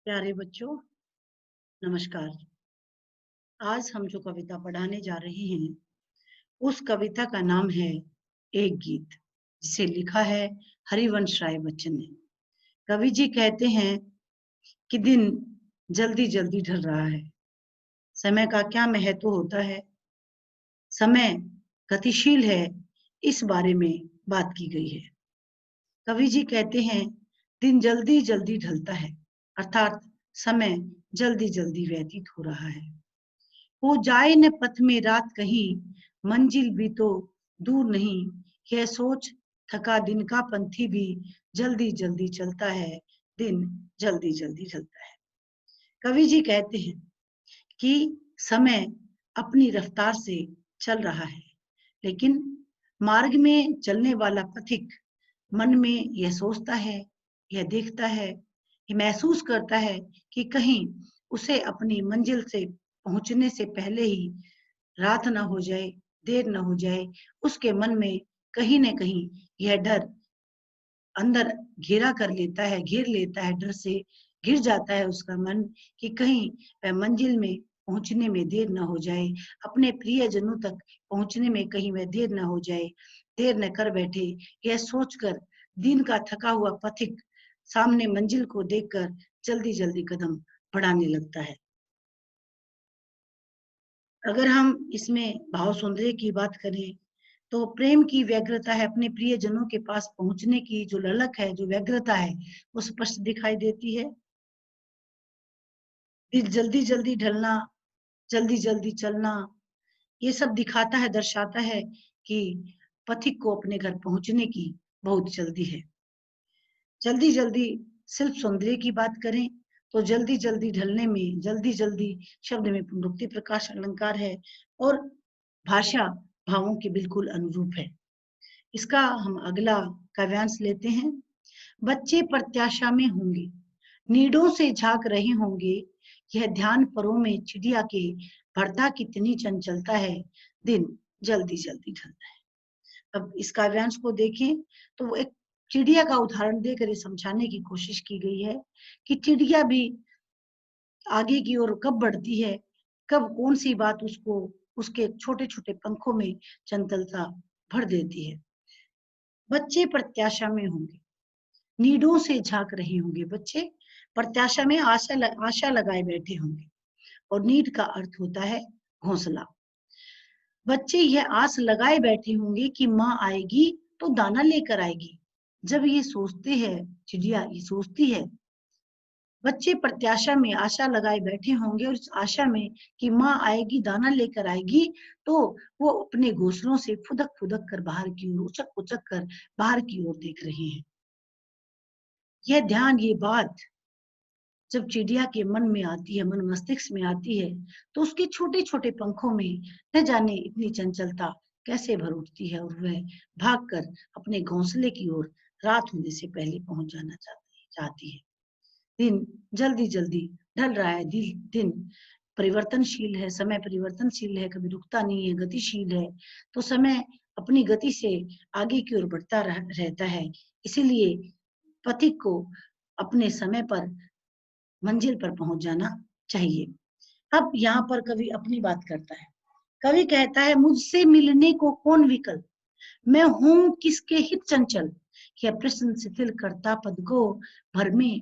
प्यारे बच्चों, नमस्कार। आज हम जो कविता पढ़ाने जा रहे हैं, उस कविता का नाम है एक गीत, जिसे लिखा है हरिवंश राय बच्चन ने। कवि जी कहते हैं कि दिन जल्दी जल्दी ढल रहा है। समय का क्या महत्व होता है, समय गतिशील है, इस बारे में बात की गई है। कवि जी कहते हैं दिन जल्दी जल्दी ढलता है, अर्थात समय जल्दी जल्दी व्यतीत हो रहा है। हो जाए न पथ में रात कहीं, मंजिल भी तो दूर नहीं। यह सोच थका दिन का पंथी भी जल्दी जल्दी चलता है, दिन जल्दी जल्दी चलता है। कवि जी कहते हैं कि समय अपनी रफ्तार से चल रहा है, लेकिन मार्ग में चलने वाला पथिक मन में यह सोचता है, यह देखता है, यह महसूस करता है कि कहीं उसे अपनी मंजिल से पहुंचने से पहले ही रात ना हो जाए, देर ना हो जाए। उसके मन में कहीं न कहीं यह डर अंदर घेरा कर लेता है, घेर लेता है, डर से घिर जाता है उसका मन कि कहीं वह मंजिल में पहुंचने में देर ना हो जाए, अपने प्रियजनों तक पहुंचने में कहीं वह देर ना हो जाए, देर न कर बैठे। यह सोचकर दिन का थका हुआ पथिक सामने मंजिल को देखकर जल्दी जल्दी कदम बढ़ाने लगता है। अगर हम इसमें भाव सौंदर्य की बात करें, तो प्रेम की व्यग्रता है, अपने प्रियजनों के पास पहुंचने की जो ललक है, जो व्यग्रता है, वो स्पष्ट दिखाई देती है। दिल जल्दी जल्दी ढलना, जल्दी जल्दी चलना, ये सब दिखाता है, दर्शाता है कि पथिक को अपने घर पहुंचने की बहुत जल्दी है। जल्दी जल्दी सिर्फ सौंदर्य की बात करें तो जल्दी जल्दी ढलने में जल्दी जल्दी शब्द में पुनरुक्ति प्रकाश अलंकार है और भाषा भावों के बिल्कुल अनुरूप है। इसका हम अगला काव्यांश लेते हैं। बच्चे प्रत्याशा में होंगे, नीडों से झांक रहे होंगे, यह ध्यान परों में चिड़िया के भरता कितनी चंचलता है, दिन जल्दी जल्दी ढलता है। अब इस काव्यांश को देखें तो वो एक चिड़िया का उदाहरण देकर ये समझाने की कोशिश की गई है कि चिड़िया भी आगे की ओर कब बढ़ती है, कब कौन सी बात उसको उसके छोटे छोटे पंखों में चंचलता भर देती है। बच्चे प्रत्याशा में होंगे, नीडों से झांक रहे होंगे। बच्चे प्रत्याशा में आशा लगाए बैठे होंगे, और नीड का अर्थ होता है घोंसला। बच्चे यह आस लगाए बैठे होंगे कि माँ आएगी तो दाना लेकर आएगी। जब ये सोचते हैं, चिड़िया ये सोचती है, बच्चे प्रत्याशा में आशा लगाए बैठे होंगे और इस आशा में कि माँ आएगी दाना लेकर आएगी, तो वो अपने घोंसलों से फुदक फुदक कर बाहर की ओर, उचक उचक कर बाहर की ओर देख रहे हैं। यह ध्यान, ये बात जब चिड़िया के मन में आती है, मन मस्तिष्क में आती है, तो उसके छोटे छोटे पंखों में न जाने इतनी चंचलता कैसे भर उठती है, और वह भागकर अपने घोंसले की ओर रात होने से पहले पहुंच जाना चाहती है। दिन जल्दी जल्दी ढल रहा है, दिन परिवर्तनशील है, समय परिवर्तनशील है, कभी रुकता नहीं है, गतिशील है। तो समय अपनी गति से आगे की ओर बढ़ता रहता है। इसीलिए पथिक को अपने समय पर मंजिल पर पहुंच जाना चाहिए। अब यहाँ पर कवि अपनी बात करता है। कवि कहता है, मुझसे मिलने को कौन विकल, मैं हूं किसके हित चंचल। यह प्रश्न शिथिल करता पद को, भर में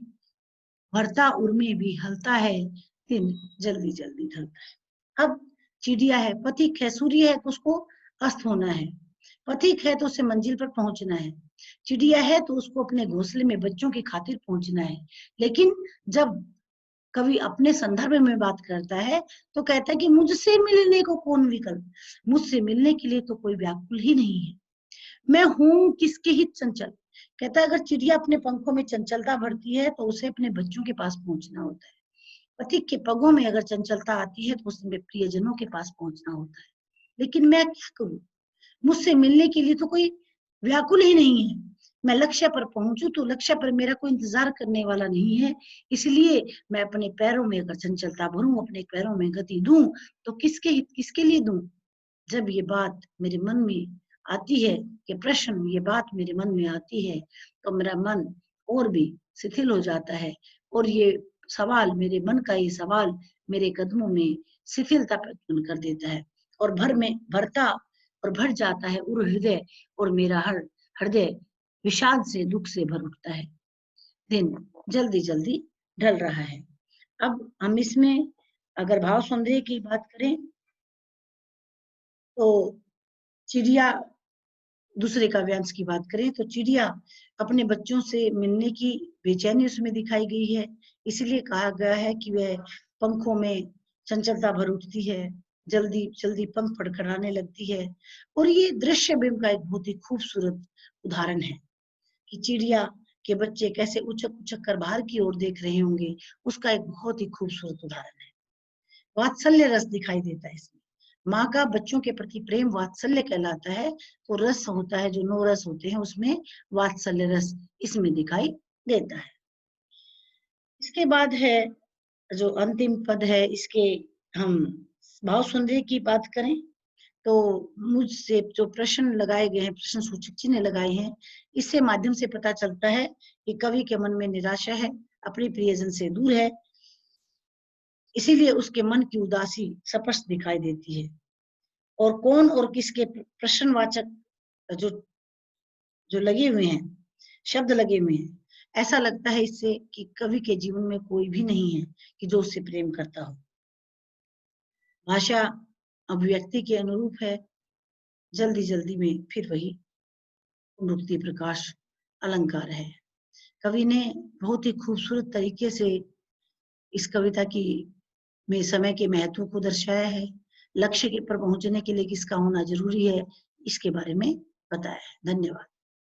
भरता उर्मी भी हलता है, दिन जल्दी जल्दी ढलता है। अब चिड़िया है, पथिक है, सूर्य है तो उसको अस्त होना है, पथिक है तो उसे मंजिल पर पहुंचना है, चिड़िया है तो उसको अपने घोंसले में बच्चों की खातिर पहुंचना है। लेकिन जब कवि अपने संदर्भ में बात करता है तो कहता है कि मुझसे मिलने को कौन विकल्प, मुझसे मिलने के लिए तो कोई व्याकुल ही नहीं है, मैं हूं किसके हित चंचल। कहता है अगर चिड़िया अपने पंखों में चंचलता भरती है तो उसे अपने बच्चों के पास पहुंचना होता है, पथिक के पगों में अगर चंचलता आती है तो उसमें प्रियजनों के पास पहुंचना होता है। लेकिन मैं क्या करूं, मुझसे मिलने के लिए तो कोई व्याकुल ही नहीं है, मैं लक्ष्य पर पहुंचू तो लक्ष्य पर मेरा कोई इंतजार करने वाला नहीं है। इसलिए मैं अपने पैरों में अगर चंचलता भरूं, अपने पैरों में गति दूं, तो किसके लिए दूं। जब ये बात मेरे मन में आती है, ये प्रश्न, ये बात मेरे मन में आती है, तो मेरा मन और भी शिथिल हो जाता है, और ये सवाल, मेरे मन का ये सवाल मेरे कदमों में शिथिलता उत्पन्न कर देता है और भरता और भर जाता है उर हृदय, और मेरा हृदय विषाद से, दुख से भर उठता है। दिन जल्दी जल्दी ढल रहा है। अब हम इसमें अगर भाव संदेह की बात करें तो चिड़िया, दूसरे काव्यांश की बात करें तो चिड़िया अपने बच्चों से मिलने की बेचैनी उसमें दिखाई गई है। इसलिए कहा गया है कि वह पंखों में चंचलता भर उठती है, जल्दी जल्दी पंख फड़फड़ाने लगती है। और ये दृश्य बिंब का एक बहुत ही खूबसूरत उदाहरण है कि चिड़िया के बच्चे कैसे उचक उचक कर बाहर की ओर देख रहे होंगे, उसका एक बहुत ही खूबसूरत उदाहरण है। वात्सल्य रस दिखाई देता है इसमें। माँ का बच्चों के प्रति प्रेम वात्सल्य कहलाता है। तो रस होता है, जो 9 रस होते हैं, उसमें वात्सल्य रस इसमें दिखाई देता है। इसके बाद है जो अंतिम पद है, इसके हम भाव संदेह की बात करें तो मुझसे जो प्रश्न लगाए गए हैं, प्रश्न सूचक चिन्ह लगाए हैं, इससे माध्यम से पता चलता है कि कवि के मन में निराशा है, अपने प्रियजन से दूर है, इसीलिए उसके मन की उदासी स्पष्ट दिखाई देती है। और कौन और किसके प्रश्नवाचक जो जो लगे हुए हैं, शब्द लगे हुए हैं, ऐसा लगता है इससे कि कवि के जीवन में कोई भी नहीं है कि जो उससे प्रेम करता हो। भाषा अभिव्यक्ति के अनुरूप है। जल्दी जल्दी में फिर वही पुनरुक्ति प्रकाश अलंकार है। कवि ने बहुत ही खूबसूरत तरीके से इस कविता की में समय के महत्व को दर्शाया है, लक्ष्य के पर पहुंचने के लिए किसका होना जरूरी है, इसके बारे में बताया है। धन्यवाद।